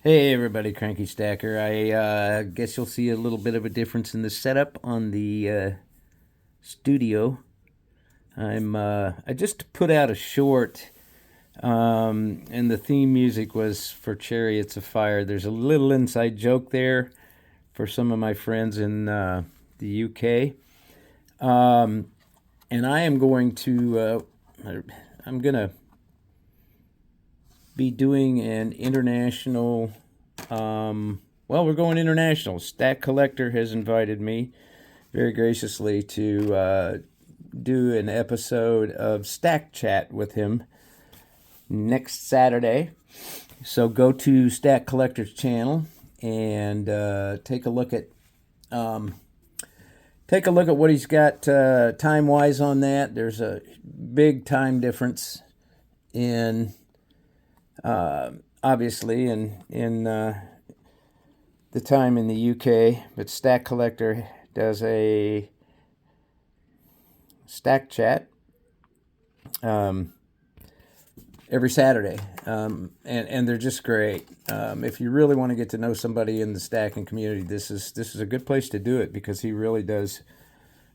Hey everybody, Cranky Stacker. I guess you'll see a little bit of a difference in the setup on the studio. I just put out a short, and the theme music was for Chariots of Fire. There's a little inside joke there for some of my friends in the UK, and I am going to I'm gonna be doing an international. Well, we're going international. Stack Collector has invited me very graciously to do an episode of Stack Chat with him next Saturday. So go to Stack Collector's channel and take a look at what he's got time wise on that. There's a big time difference in obviously in the time in the UK, but Stack Collector does a Stack Chat every Saturday, and they're just great. If you really want to get to know somebody in the stacking community, this is a good place to do it, because he really does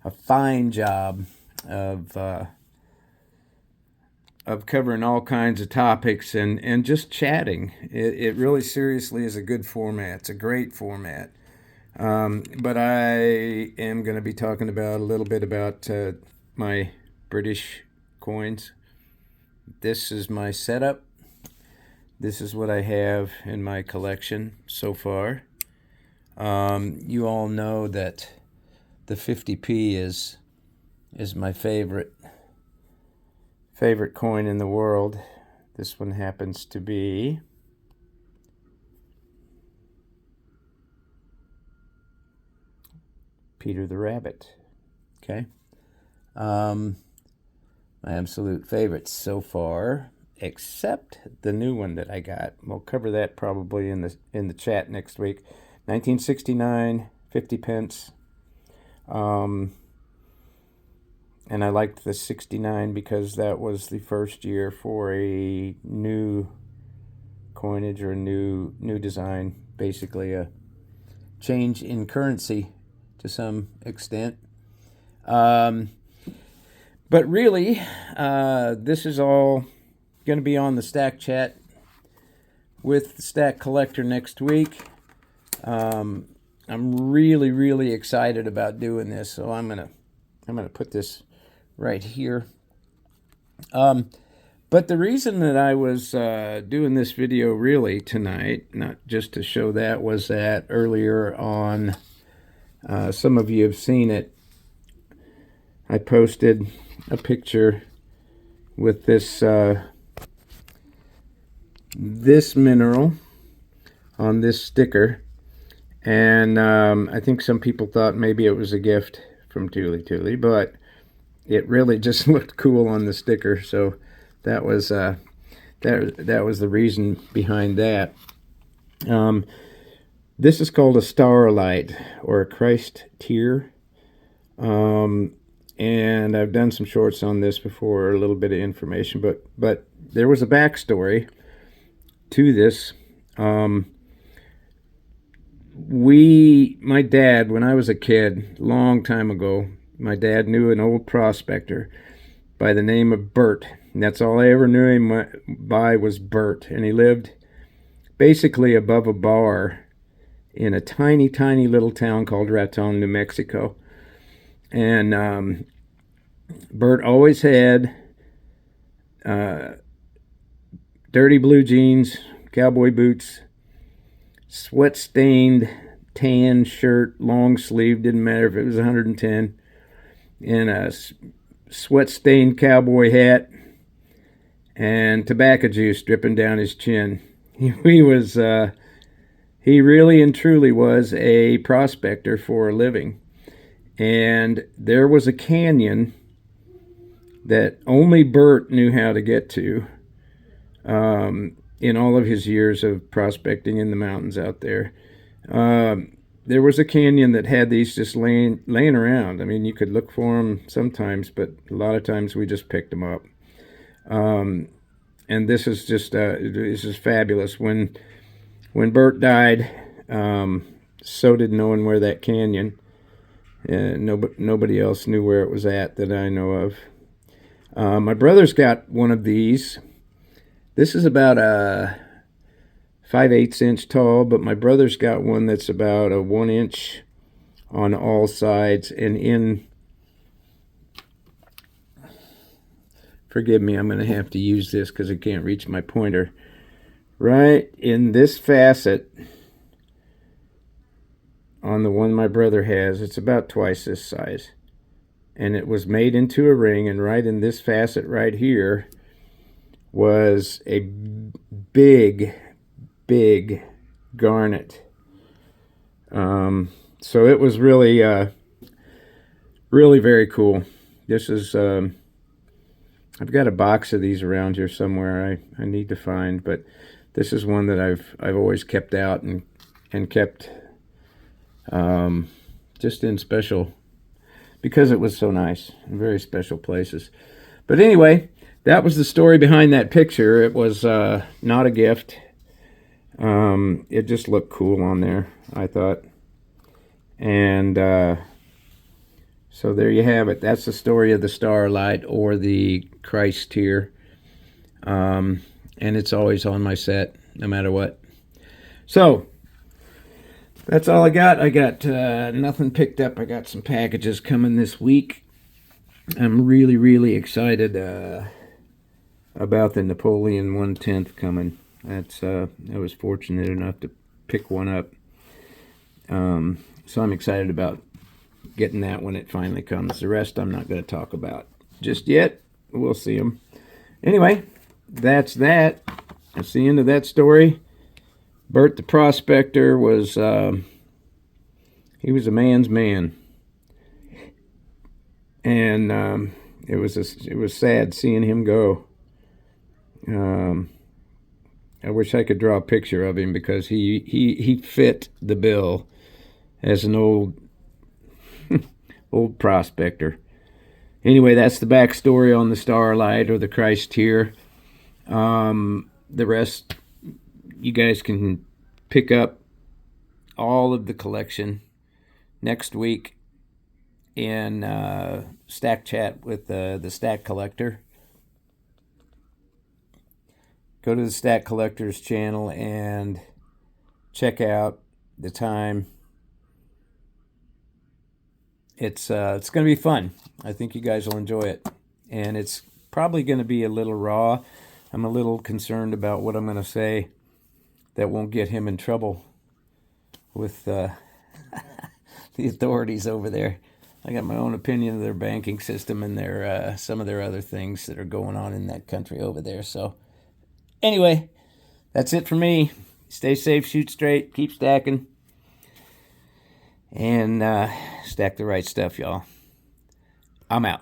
a fine job of covering all kinds of topics and just chatting. It really seriously is a good format. It's a great format. But I am going to be talking about a little bit about my British coins. This is my setup. This is what I have in my collection so far. You all know that the 50p is my favorite coin in the world. This one happens to be Peter the Rabbit. Okay. My absolute favorites so far, except the new one that I got. We'll cover that probably in the chat next week. 1969, 50 pence. And I liked the 69 because that was the first year for a new coinage or a new design, basically a change in currency to some extent. But really, this is all going to be on the Stack Chat with the Stack Collector next week. I'm really excited about doing this, so I'm gonna put this right here. But the reason that I was doing this video really tonight, not just to show that, was that earlier on, some of you have seen it, I posted a picture with this this mineral on this sticker, and I think some people thought maybe it was a gift from Tuli, but it really just looked cool on the sticker, so that was that was the reason behind that. This is called a Staurolite, or a Christ tear, and I've done some shorts on this before, a little bit of information, but there was a backstory to this. My dad, when I was a kid, long time ago, my dad knew an old prospector by the name of BURT. And that's all I ever knew him by, was BURT. And he lived basically above a bar in a tiny little town called Raton, New Mexico. And BURT always had dirty blue jeans, cowboy boots, sweat-stained tan shirt, long sleeve, didn't matter if it was 110, and a sweat-stained cowboy hat, and tobacco juice dripping down his chin. He was, he really and truly was a prospector for a living. And there was a canyon that only BURT knew how to get to in all of his years of prospecting in the mountains out there. There was a canyon that had these just laying around. I mean, you could look for them sometimes, but a lot of times we just picked them up. And this is just this is fabulous. When when Bert died, so did knowing where that canyon. Nobody else knew where it was at that I know of. My brother's got one of these. This is about a 5/8 inch tall, but my brother's got one that's about a 1 inch on all sides. And forgive me, I'm going to have to use this because I can't reach my pointer. Right in this facet on the one my brother has, it's about twice this size. And it was made into a ring, and right in this facet right here was a big garnet. So it was really very cool. This is I've got a box of these around here somewhere I need to find, but this is one that I've always kept out and kept just in special, because it was so nice, in very special places. But anyway, that was the story behind that picture. It was not a gift. It just looked cool on there, I thought. And so there you have it. That's the story of the Staurolite, or the Christ tier. And it's always on my set, no matter what. So that's all I got. I got nothing picked up. I got some packages coming this week. I'm really excited about the Napoleon 1/10 coming. That's I was fortunate enough to pick one up. So I'm excited about getting that when it finally comes. The rest I'm not going to talk about just yet. We'll see them. Anyway, that's that. That's the end of that story. Bert the Prospector was he was a man's man, and it was sad seeing him go. I wish I could draw a picture of him, because he fit the bill as an old prospector. Anyway, that's the backstory on the Staurolite, or the Christ tier. The rest, you guys can pick up all of the collection next week in Stack Chat with the Stack Collector. Go to the Stack Collector's channel and check out the time. It's going to be fun. I think you guys will enjoy it. And it's probably going to be a little raw. I'm a little concerned about what I'm going to say that won't get him in trouble with the authorities over there. I got my own opinion of their banking system and their some of their other things that are going on in that country over there. So anyway, that's it for me. Stay safe, shoot straight, keep stacking, and stack the right stuff, y'all. I'm out.